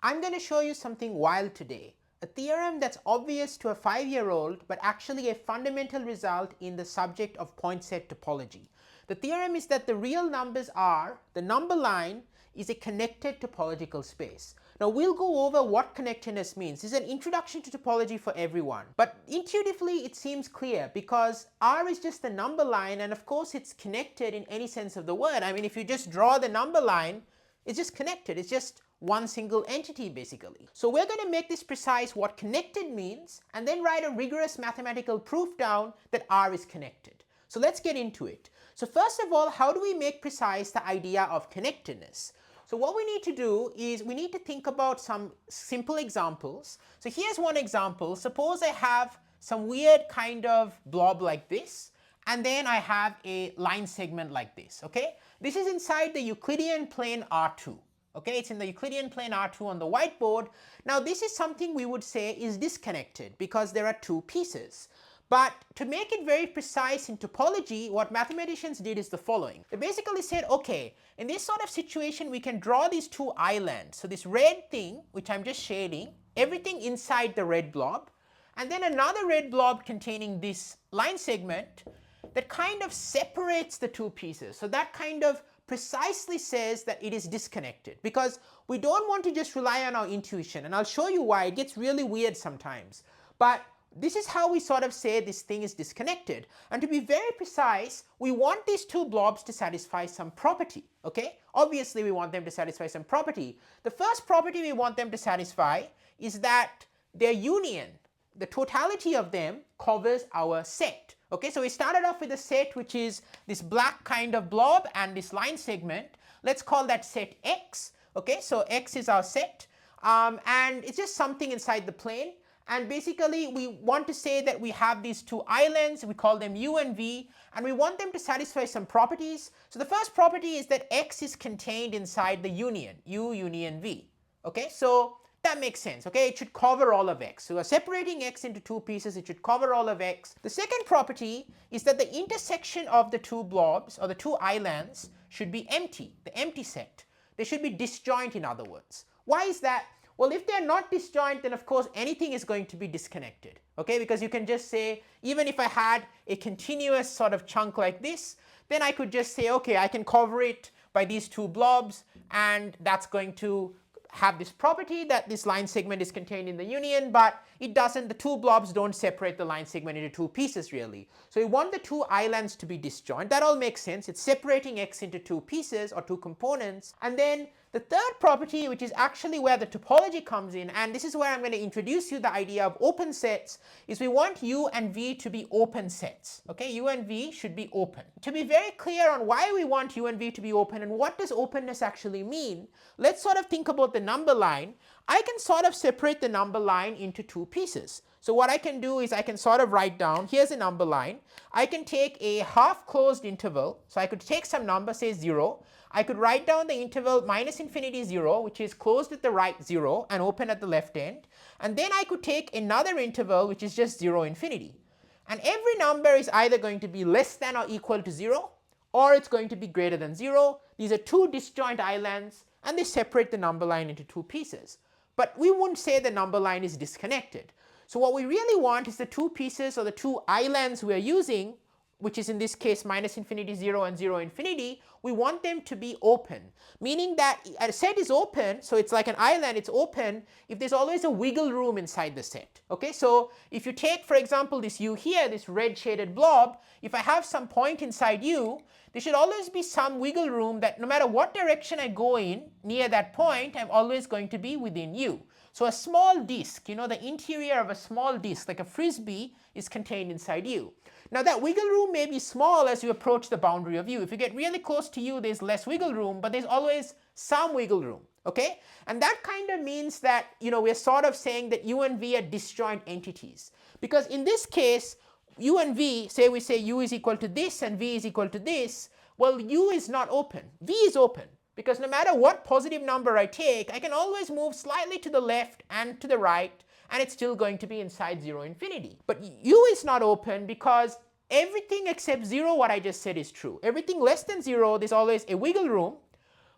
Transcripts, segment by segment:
I'm going to show you something wild today, a theorem that's obvious to a 5-year-old but actually a fundamental result in the subject of point set topology. The theorem is that the real numbers are, the number line is a connected topological space. Now we'll go over what connectedness means. This is an introduction to topology for everyone, but intuitively it seems clear because R is just the number line, and of course it's connected in any sense of the word. I mean, if you just draw the number line, it's just connected, it's just one single entity basically. So we're going to make this precise what connected means and then write a rigorous mathematical proof down that R is connected. So let's get into it. So first of all, how do we make precise the idea of connectedness? So what we need to do is we need to think about some simple examples. So here's one example. Suppose I have some weird kind of blob like this, and then I have a line segment like this, okay? This is inside the Euclidean plane R2. Okay, it's in the Euclidean plane R2 on the whiteboard. Now this is something we would say is disconnected because there are two pieces. But to make it very precise in topology, what mathematicians did is the following. They basically said, okay, in this sort of situation we can draw these two islands. So this red thing, which I'm just shading, everything inside the red blob, and then another red blob containing this line segment that kind of separates the two pieces. So that kind of precisely says that it is disconnected because we don't want to just rely on our intuition, and I'll show you why. It gets really weird sometimes, but this is how we sort of say this thing is disconnected. And to be very precise, we want these two blobs to satisfy some property, okay? Obviously we want them to satisfy some property. The first property we want them to satisfy is that their union, the totality of them, covers our set. Okay, so we started off with a set which is this black kind of blob and this line segment. Let's call that set X. Okay, so X is our set, and it's just something inside the plane. And basically we want to say that we have these two islands, we call them U and V, and we want them to satisfy some properties. So the first property is that X is contained inside the union, U union V. Okay, so that makes sense, okay? It should cover all of X. So we're separating X into two pieces, it should cover all of X. The second property is that the intersection of the two blobs, or the two islands, should be empty, the empty set. They should be disjoint, in other words. Why is that? Well, if they're not disjoint, then of course anything is going to be disconnected, okay? Because you can just say, even if I had a continuous sort of chunk like this, then I could just say, okay, I can cover it by these two blobs, and that's going to have this property that this line segment is contained in the union, but it doesn't, the two blobs don't separate the line segment into two pieces really. So we want the two islands to be disjoint. That all makes sense. It's separating X into two pieces or two components. And then the third property, which is actually where the topology comes in, and this is where I'm going to introduce you the idea of open sets, is we want U and V to be open sets. Okay, U and V should be open. To be very clear on why we want U and V to be open and what does openness actually mean, let's sort of think about the number line. I can sort of separate the number line into two pieces. So what I can do is I can sort of write down, here's a number line. I can take a half closed interval, so I could take some number, say 0. I could write down the interval minus infinity 0, which is closed at the right 0 and open at the left end. And then I could take another interval which is just 0 infinity. And every number is either going to be less than or equal to 0, or it's going to be greater than 0. These are two disjoint islands, and they separate the number line into two pieces. But we wouldn't say the number line is disconnected. So what we really want is the two pieces or the two islands we are using, which is in this case minus infinity 0 and 0 infinity, we want them to be open. Meaning that a set is open, so it's like an island, it's open if there's always a wiggle room inside the set. Okay, so if you take, for example, this U here, this red shaded blob, if I have some point inside U, there should always be some wiggle room that no matter what direction I go in near that point, I'm always going to be within U. So a small disk, you know, the interior of a small disk, like a frisbee, is contained inside U. Now that wiggle room may be small as you approach the boundary of U. If you get really close to U, there's less wiggle room, but there's always some wiggle room, okay? And that kind of means that, you know, we're sort of saying that U and V are disjoint entities. Because in this case, U and V, say we say U is equal to this and V is equal to this, well, U is not open, V is open. Because no matter what positive number I take, I can always move slightly to the left and to the right, and it's still going to be inside 0 infinity. But U is not open because everything except 0, what I just said, is true. Everything less than 0, there's always a wiggle room,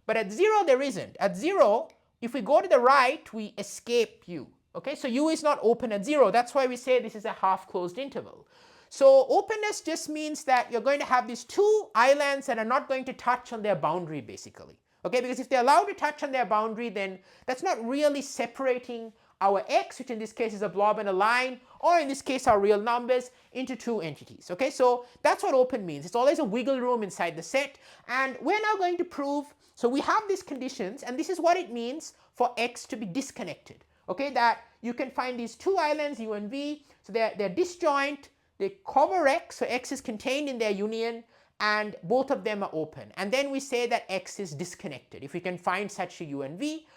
but at 0 there isn't. At 0, If we go to the right, we escape U. Okay, so U is not open at 0. That's why we say this is a half closed interval. So openness just means that you're going to have these two islands that are not going to touch on their boundary basically. Okay, because if they're allowed to touch on their boundary, then that's not really separating our x, which in this case is a blob and a line, or in this case our real numbers, into two entities. Okay, so that's what open means. It's always a wiggle room inside the set, and we're now going to prove, so we have these conditions, and this is what it means for x to be disconnected. Okay, that you can find these two islands, u and v, so they're disjoint, they cover x, so x is contained in their union, and both of them are open. And then we say that x is disconnected, if we can find such a u and v.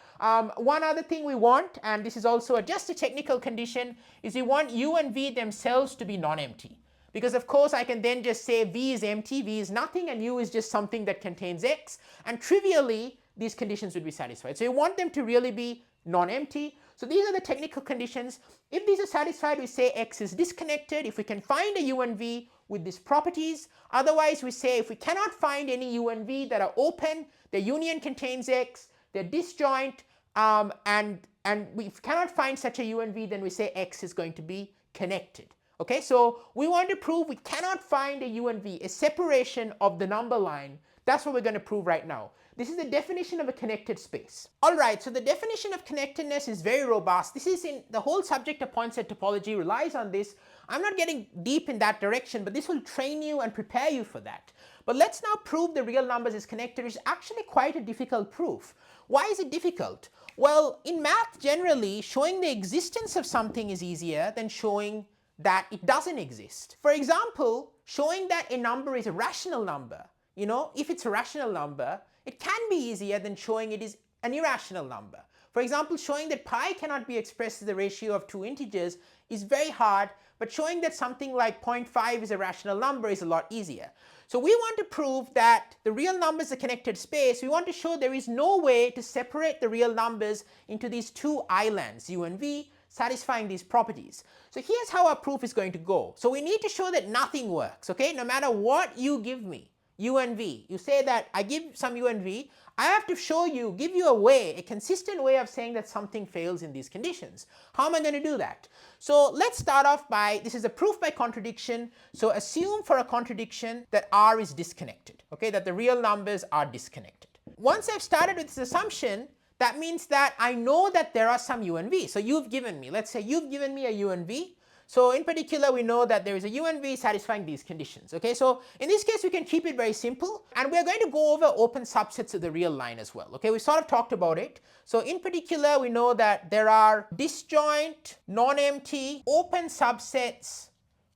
One other thing we want, and this is also just a technical condition, is we want u and v themselves to be non-empty. Because of course I can then just say v is empty, v is nothing, and u is just something that contains x, and trivially these conditions would be satisfied. So you want them to really be non-empty. So these are the technical conditions. If these are satisfied, we say x is disconnected if we can find a u and v with these properties. Otherwise we say if we cannot find any u and v that are open, the union contains x, they're disjoint, and we cannot find such a u and v, then we say x is going to be connected. Okay, so we want to prove we cannot find a u and v, a separation of the number line. That's what we're going to prove right now. This is the definition of a connected space. Alright, so the definition of connectedness is very robust. This is in the whole subject of point set topology relies on this. I'm not getting deep in that direction, but this will train you and prepare you for that. But let's now prove the real numbers is connected, which is actually quite a difficult proof. Why is it difficult? Well, in math generally, showing the existence of something is easier than showing that it doesn't exist. For example, showing that a number is a rational number, if it's a rational number, it can be easier than showing it is an irrational number. For example, showing that pi cannot be expressed as the ratio of two integers is very hard, but showing that something like 0.5 is a rational number is a lot easier. So we want to prove that the real number is a connected space. We want to show there is no way to separate the real numbers into these two islands, u and v, satisfying these properties. So here's how our proof is going to go. So we need to show that nothing works, okay? No matter what you give me, u and v, you say that I give some u and v, I have to show you, give you a way, a consistent way of saying that something fails in these conditions. How am I going to do that? So let's start off by, this is a proof by contradiction. So assume for a contradiction that R is disconnected, okay, that the real numbers are disconnected. Once I've started with this assumption, that means that I know that there are some u and v. So you've given me, let's say you've given me a u and v. So in particular, we know that there is a u and v satisfying these conditions. Okay, so in this case, we can keep it very simple, and we're going to go over open subsets of the real line as well. Okay, we sort of talked about it. So in particular, we know that there are disjoint, non-empty, open subsets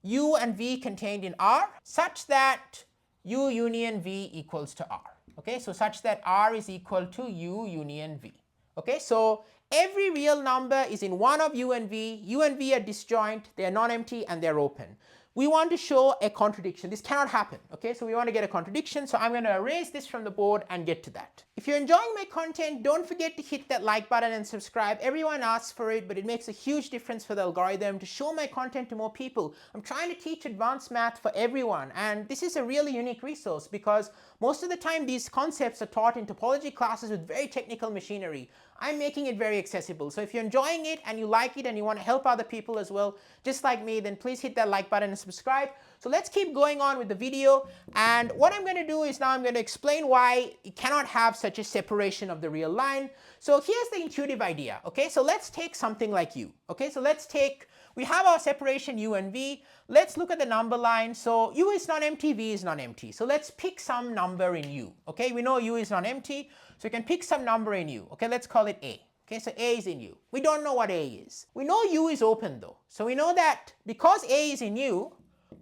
u and v contained in R, such that u union v equals to R. Okay, so such that R is equal to u union v. Okay, so every real number is in one of u and v are disjoint, they are non-empty, and they're open. We want to show a contradiction. This cannot happen, okay? So we want to get a contradiction, so I'm going to erase this from the board and get to that. If you're enjoying my content, don't forget to hit that like button and subscribe. Everyone asks for it, but it makes a huge difference for the algorithm to show my content to more people. I'm trying to teach advanced math for everyone, and this is a really unique resource because most of the time these concepts are taught in topology classes with very technical machinery. I'm making it very accessible. So if you're enjoying it and you like it and you want to help other people as well, just like me, then please hit that like button and subscribe. So let's keep going on with the video. And what I'm going to do is now I'm going to explain why you cannot have such a separation of the real line. So here's the intuitive idea. Okay, so let's take something like u. Okay, so let's take, we have our separation u and v. Let's look at the number line. So u is non-empty, v is non-empty. So let's pick some number in u. Okay, we know u is non-empty, so we can pick some number in u. Okay, let's call it a. Okay, so a is in u. We don't know what a is. We know u is open though. So we know that because a is in u,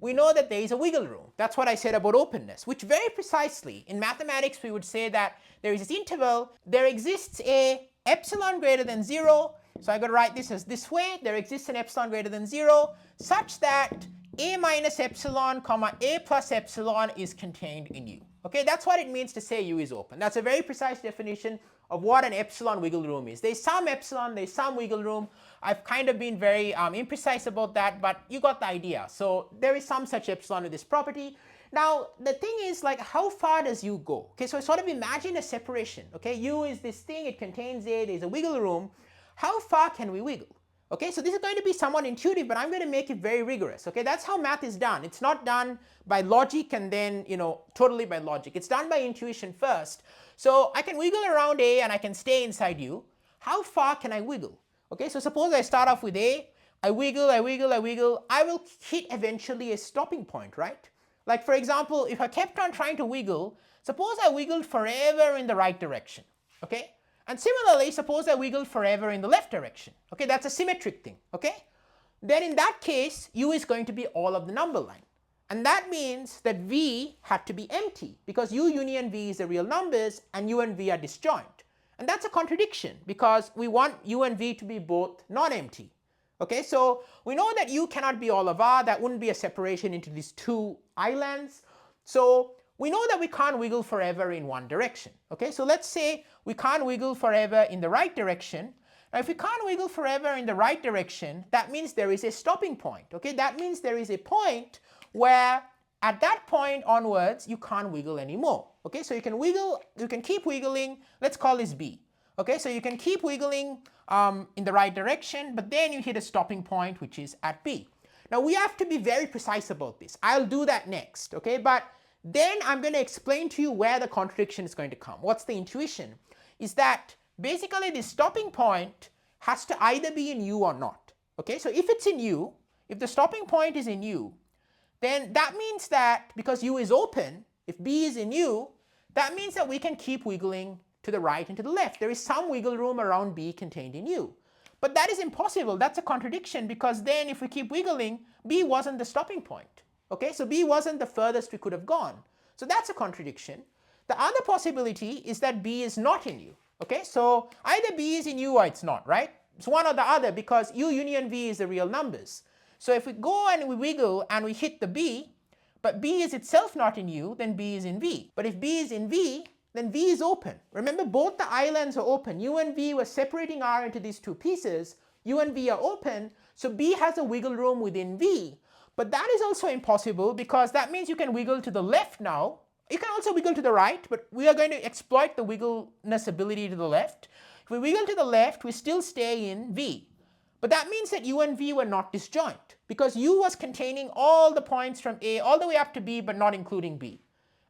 we know that there is a wiggle room. That's what I said about openness, which very precisely in mathematics we would say that there is this interval, there exists a epsilon greater than 0. So I got to write this as this way. There exists an epsilon greater than 0 such that a minus epsilon comma a plus epsilon is contained in u. Okay, that's what it means to say u is open. That's a very precise definition of what an epsilon wiggle room is. There's some epsilon, there's some wiggle room. I've kind of been very imprecise about that, but you got the idea. So there is some such epsilon with this property. Now, the thing is, like, how far does U go? Okay, so sort of imagine a separation. Okay, U is this thing, it contains A, there's a wiggle room. How far can we wiggle? Okay, so this is going to be somewhat intuitive, but I'm going to make it very rigorous. Okay, that's how math is done. It's not done by logic and then, totally by logic. It's done by intuition first. So I can wiggle around A and I can stay inside U. How far can I wiggle? Okay, so suppose I start off with A, I wiggle, I wiggle, I wiggle. I will hit eventually a stopping point, right? Like, for example, if I kept on trying to wiggle, suppose I wiggled forever in the right direction. Okay? And similarly, suppose I wiggle forever in the left direction. Okay, that's a symmetric thing. Okay, then in that case, U is going to be all of the number line, and that means that V had to be empty because U union V is the real numbers and U and V are disjoint, and that's a contradiction because we want U and V to be both non-empty. Okay, so we know that U cannot be all of R. That wouldn't be a separation into these two islands. So we know that we can't wiggle forever in one direction. Okay, so let's say we can't wiggle forever in the right direction. Now, if we can't wiggle forever in the right direction, that means there is a stopping point. Okay, that means there is a point where at that point onwards, you can't wiggle anymore. Okay, so you can wiggle, you can keep wiggling. Let's call this B. Okay, so you can keep wiggling in the right direction, but then you hit a stopping point, which is at B. Now, we have to be very precise about this. I'll do that next. Okay, but then I'm going to explain to you where the contradiction is going to come. What's the intuition? Is that basically the stopping point has to either be in U or not. Okay, so if it's in U, if the stopping point is in U, then that means that because U is open, if B is in U, that means that we can keep wiggling to the right and to the left. There is some wiggle room around B contained in U. But that is impossible. That's a contradiction because then if we keep wiggling, B wasn't the stopping point. Okay, so B wasn't the furthest we could have gone. So that's a contradiction. The other possibility is that B is not in U. Okay, so either B is in U or it's not, right? It's one or the other because U union V is the real numbers. So if we go and we wiggle and we hit the B, but B is itself not in U, then B is in V. But if B is in V, then V is open. Remember, both the islands are open. U and V were separating R into these two pieces. U and V are open, so B has a wiggle room within V. But that is also impossible because that means you can wiggle to the left now. You can also wiggle to the right, but we are going to exploit the wiggleness ability to the left. If we wiggle to the left, we still stay in V. But that means that U and V were not disjoint because U was containing all the points from A all the way up to B, but not including B.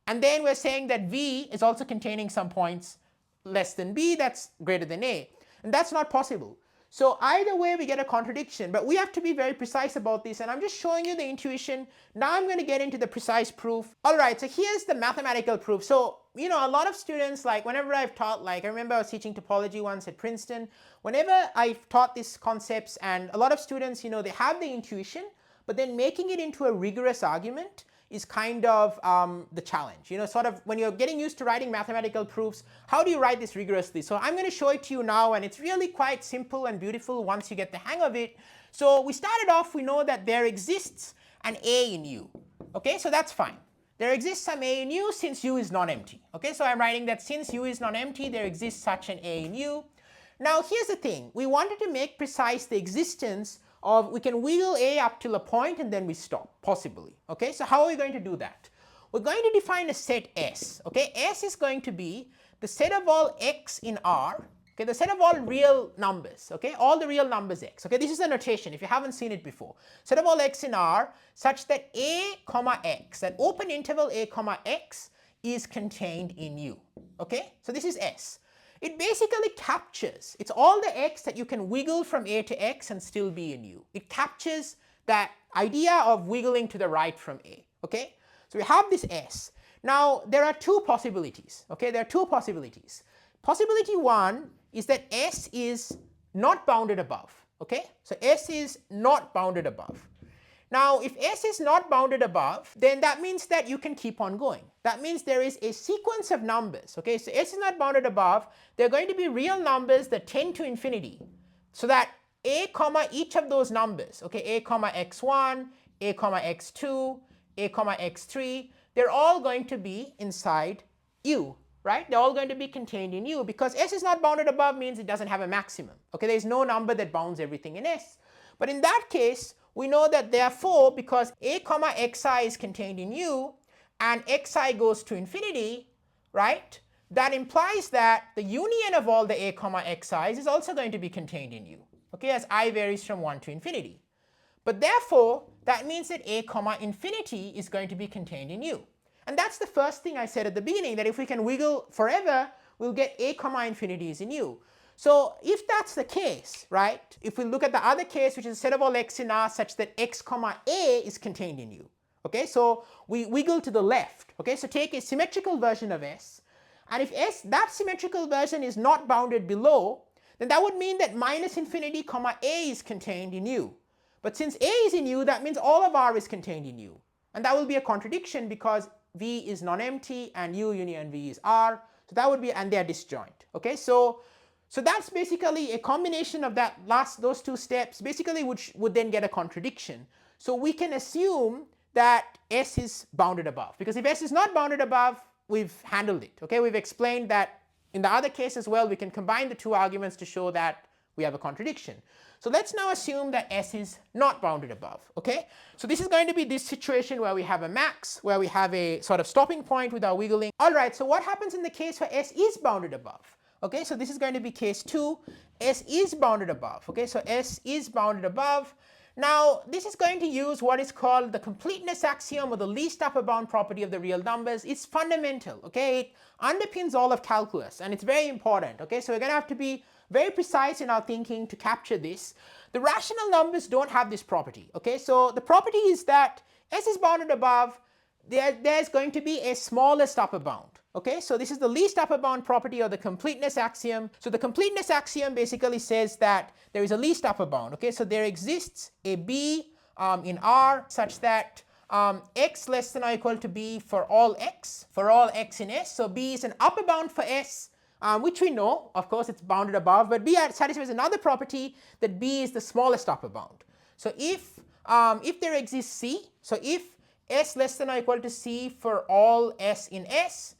And then we're saying that V is also containing some points less than B that's greater than A. And that's not possible. So either way we get a contradiction, but we have to be very precise about this, and I'm just showing you the intuition. Now I'm going to get into the precise proof. All right, so here's the mathematical proof. So, a lot of students, like whenever I've taught, like I remember I was teaching topology once at Princeton. Whenever I've taught these concepts, and a lot of students, they have the intuition, but then making it into a rigorous argument is kind of the challenge. Sort of when you're getting used to writing mathematical proofs, how do you write this rigorously? So I'm going to show it to you now, and it's really quite simple and beautiful once you get the hang of it. So we started off, we know that there exists an A in U. Okay, so that's fine. There exists some A in U since U is non-empty. Okay, so I'm writing that since U is non-empty, there exists such an A in U. Now here's the thing. We wanted to make precise the existence of, we can wiggle A up till a point and then we stop, possibly. Okay, so how are we going to do that? We're going to define a set S. Okay, S is going to be the set of all X in R, okay, the set of all real numbers, okay, all the real numbers X. Okay, this is the notation if you haven't seen it before. Set of all X in R such that A comma X, that open interval A comma X is contained in U. Okay, so this is S. It basically captures, it's all the X that you can wiggle from A to X and still be in U. It captures that idea of wiggling to the right from A, okay? So we have this S. Now, there are two possibilities, okay? There are two possibilities. Possibility one is that S is not bounded above, okay? So S is not bounded above. Now, if S is not bounded above, then that means that you can keep on going. That means there is a sequence of numbers, okay? So S is not bounded above. There are going to be real numbers that tend to infinity, so that A comma each of those numbers, okay, A comma x1, A comma x2, A comma x3, they're all going to be inside U, right? They're all going to be contained in U because S is not bounded above means it doesn't have a maximum, okay? There's no number that bounds everything in S. But in that case, we know that therefore, because A comma xi is contained in U, and xi goes to infinity, right, that implies that the union of all the a comma xi's is also going to be contained in u, okay, as I varies from 1 to infinity. But therefore, that means that a comma infinity is going to be contained in u. And that's the first thing I said at the beginning, that if we can wiggle forever, we'll get a comma infinity is in u. So if that's the case, right, if we look at the other case, which is a set of all x in R such that x comma a is contained in u. Okay, so we wiggle to the left. Okay, so take a symmetrical version of S, and if S, that symmetrical version, is not bounded below, then that would mean that minus infinity comma a is contained in u. But since a is in u, that means all of R is contained in u. And that will be a contradiction because V is non-empty and u union V is R. So that would be, and they are disjoint. Okay, so that's basically a combination of those two steps, basically, which would then get a contradiction. So we can assume that S is bounded above, because if S is not bounded above, we've handled it. Okay, we've explained that in the other case as well, we can combine the two arguments to show that we have a contradiction. So let's now assume that S is not bounded above. Okay, so this is going to be this situation where we have a max, where we have a sort of stopping point with our wiggling. All right, so what happens in the case where S is bounded above? Okay, so this is going to be case 2. S is bounded above. Okay, so S is bounded above. Now, this is going to use what is called the completeness axiom, or the least upper bound property of the real numbers. It's fundamental. Okay, it underpins all of calculus, and it's very important. Okay, so we're going to have to be very precise in our thinking to capture this. The rational numbers don't have this property. Okay, so the property is that S is bounded above, there's going to be a smallest upper bound. Okay, so this is the least upper bound property of the completeness axiom. So the completeness axiom basically says that there is a least upper bound. Okay, so there exists a b in R such that x less than or equal to b for all x in S. So b is an upper bound for S, which we know, of course, it's bounded above, but b satisfies another property that b is the smallest upper bound. So if there exists C, so if S less than or equal to C for all S in S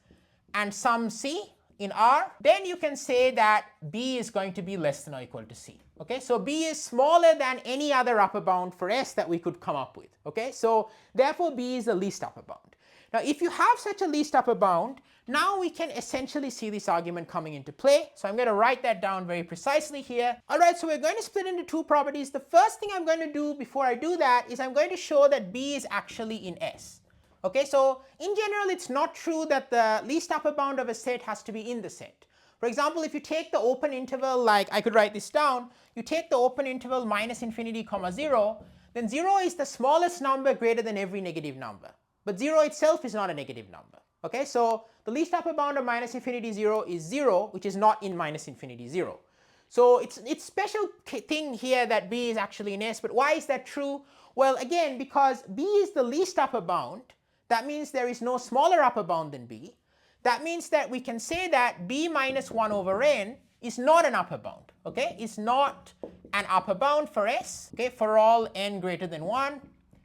and some C in R, then you can say that B is going to be less than or equal to C. Okay, so B is smaller than any other upper bound for S that we could come up with. Okay, so therefore B is the least upper bound. Now if you have such a least upper bound, now we can essentially see this argument coming into play. So I'm going to write that down very precisely here. All right, so we're going to split into two properties. The first thing I'm going to do before I do that is I'm going to show that B is actually in S. Okay, so in general, it's not true that the least upper bound of a set has to be in the set. For example, if you take the open interval, like I could write this down, you take the open interval minus infinity comma 0, then 0 is the smallest number greater than every negative number. But 0 itself is not a negative number. Okay, so the least upper bound of minus infinity 0 is 0, which is not in minus infinity 0. So it's special thing here that B is actually in S, but why is that true? Well, again, because B is the least upper bound, that means there is no smaller upper bound than B. That means that we can say that B minus 1 over n is not an upper bound. Okay, it's not an upper bound for S. Okay, for all n greater than 1,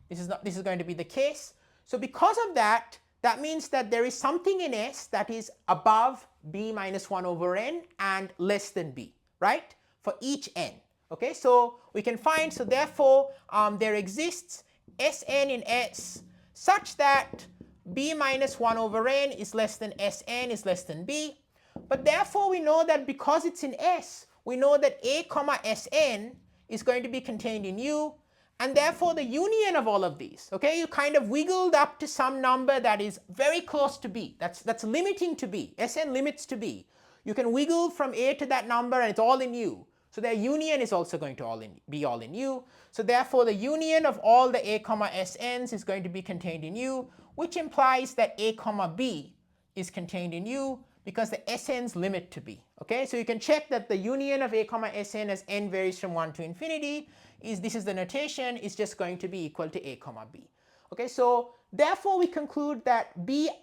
this is going to be the case. So because of that, that means that there is something in S that is above B minus 1 over n and less than B, right? For each n. Okay, so we can find, so therefore there exists Sn in S such that B minus 1 over n is less than Sn is less than B. But therefore we know that because it's in S, we know that A comma Sn is going to be contained in U, and therefore the union of all of these, okay, you kind of wiggled up to some number that is very close to B, that's limiting to B, Sn limits to B. You can wiggle from A to that number and it's all in U. So their union is also going to be all in U. So therefore the union of all the A comma Sn's is going to be contained in U, which implies that A comma B is contained in U because the Sn's limit to B. Okay, so you can check that the union of A comma Sn as n varies from 1 to infinity this is the notation, is just going to be equal to A comma B. Okay, so therefore we conclude that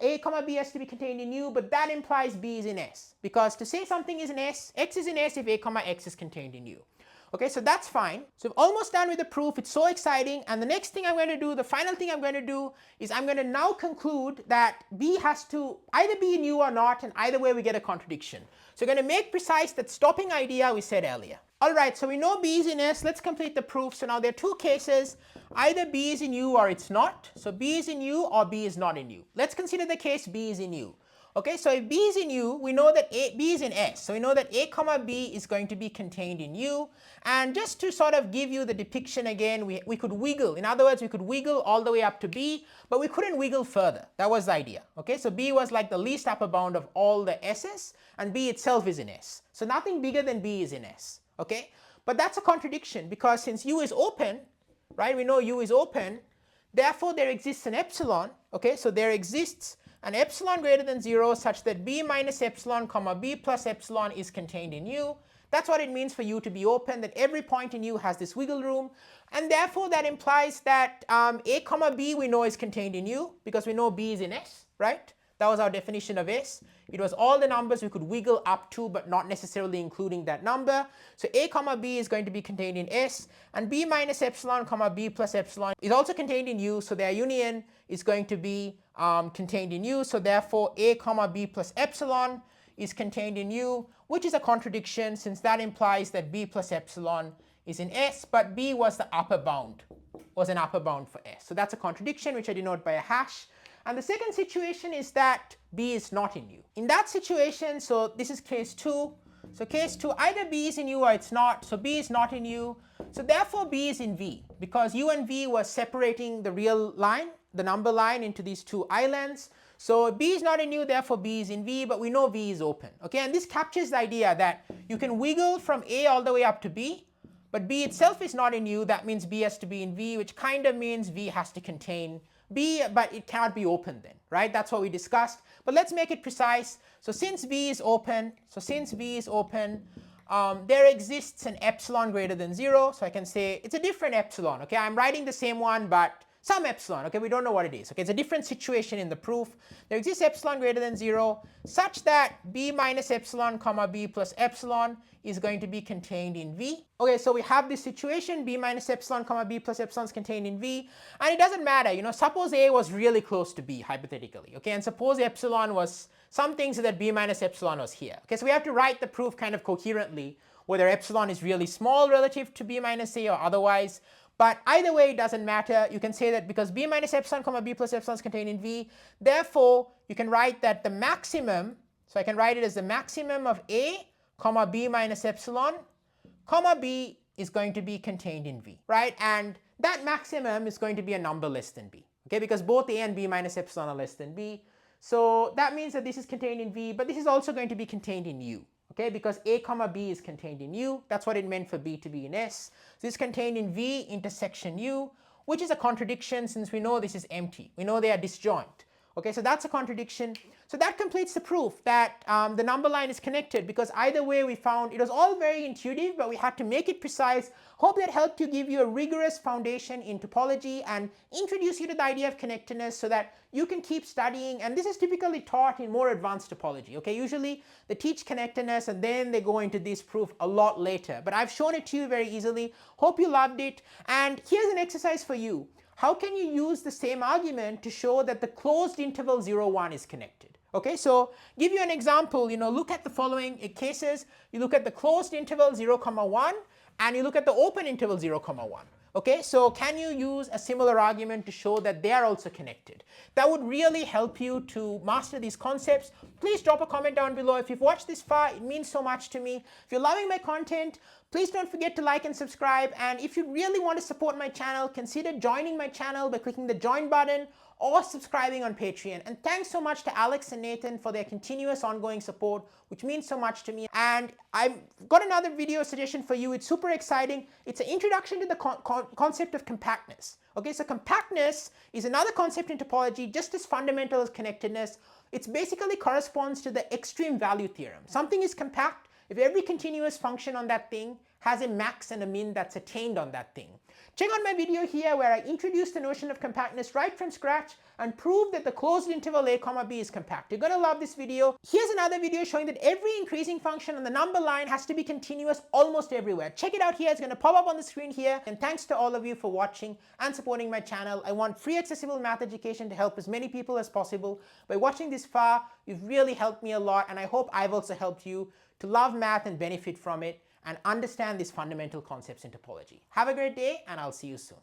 A comma B has to be contained in U, but that implies B is in S, because to say something is in S, X is in S if A comma X is contained in U. Okay, so that's fine. So we're almost done with the proof. It's so exciting. And the next thing I'm going to do, the final thing I'm going to do, is I'm going to now conclude that B has to either be in U or not, and either way we get a contradiction. So we're going to make precise that stopping idea we said earlier. All right, so we know B is in S. Let's complete the proof. So now there are two cases. Either B is in U or it's not. So B is in U or B is not in U. Let's consider the case B is in U. Okay, so if B is in U, we know that B is in S. So we know that A comma B is going to be contained in U. And just to sort of give you the depiction again, we could wiggle. In other words, we could wiggle all the way up to B, but we couldn't wiggle further. That was the idea. Okay, so B was like the least upper bound of all the S's, and B itself is in S. So nothing bigger than B is in S. Okay, but that's a contradiction, because since U is open, right, we know U is open, therefore there exists an epsilon. Okay, so there exists an epsilon greater than 0 such that B minus epsilon comma B plus epsilon is contained in U. That's what it means for U to be open, that every point in U has this wiggle room, and therefore that implies that A comma B we know is contained in U, because we know B is in S, right? That was our definition of S. It was all the numbers we could wiggle up to, but not necessarily including that number. So A comma B is going to be contained in S, and B minus epsilon comma B plus epsilon is also contained in U, so their union is going to be contained in U. So therefore A comma B plus epsilon is contained in U, which is a contradiction, since that implies that B plus epsilon is in S, but B was the upper bound, was an upper bound for S. So that's a contradiction, which I denote by a hash. And the second situation is that B is not in U. In that situation, so this is case 2. So case 2, either B is in U or it's not. So B is not in U. So therefore B is in V, because U and V was separating the real line, the number line, into these two islands. So B is not in U, therefore B is in V, but we know V is open. Okay, and this captures the idea that you can wiggle from A all the way up to B, but B itself is not in U. That means B has to be in V, which kind of means V has to contain B, but it cannot be open then, right? That's what we discussed. But let's make it precise. So since B is open, there exists an epsilon greater than 0. So I can say it's a different epsilon. Okay, I'm writing the same one, but some epsilon. Okay, we don't know what it is. Okay, it's a different situation in the proof. There exists epsilon greater than 0 such that B minus epsilon comma B plus epsilon is going to be contained in V. Okay, so we have this situation, B minus epsilon comma B plus epsilon is contained in V, and it doesn't matter, you know, suppose A was really close to B hypothetically, okay, and suppose epsilon was something so that B minus epsilon was here. Okay, so we have to write the proof kind of coherently, whether epsilon is really small relative to B minus A or otherwise. But either way, it doesn't matter. You can say that because B minus epsilon comma B plus epsilon is contained in V, therefore you can write that the maximum, so I can write it as the maximum of A comma B minus epsilon comma B is going to be contained in V, right? And that maximum is going to be a number less than B, okay, because both A and B minus epsilon are less than B. So that means that this is contained in V, but this is also going to be contained in U. Okay, because A comma B is contained in U. That's what it meant for B to be in S. So this is contained in V intersection U, which is a contradiction since we know this is empty. We know they are disjoint. Okay, so that's a contradiction. So that completes the proof that the number line is connected, because either way we found it was all very intuitive, but we had to make it precise. Hope that helped you give you a rigorous foundation in topology and introduce you to the idea of connectedness so that you can keep studying. And this is typically taught in more advanced topology. Okay, usually they teach connectedness and then they go into this proof a lot later. But I've shown it to you very easily. Hope you loved it. And here's an exercise for you. How can you use the same argument to show that the closed interval 0, 1 is connected? Okay, so give you an example, you know, look at the following cases. You look at the closed interval 0, 1 and you look at the open interval 0, 1. Okay, so can you use a similar argument to show that they are also connected? That would really help you to master these concepts. Please drop a comment down below. If you've watched this far, it means so much to me. If you're loving my content, please don't forget to like and subscribe. And if you really want to support my channel, consider joining my channel by clicking the join button or subscribing on Patreon. And thanks so much to Alex and Nathan for their continuous ongoing support, which means so much to me. And I've got another video suggestion for you. It's super exciting. It's an introduction to the concept of compactness. Okay, so compactness is another concept in topology just as fundamental as connectedness. It basically corresponds to the extreme value theorem. Something is compact if every continuous function on that thing has a max and a min that's attained on that thing. Check out my video here where I introduce the notion of compactness right from scratch and prove that the closed interval A comma B is compact. You're going to love this video. Here's another video showing that every increasing function on the number line has to be continuous almost everywhere. Check it out here. It's going to pop up on the screen here. And thanks to all of you for watching and supporting my channel. I want free accessible math education to help as many people as possible. By watching this far, you've really helped me a lot, and I hope I've also helped you to love math and benefit from it and understand these fundamental concepts in topology. Have a great day, and I'll see you soon.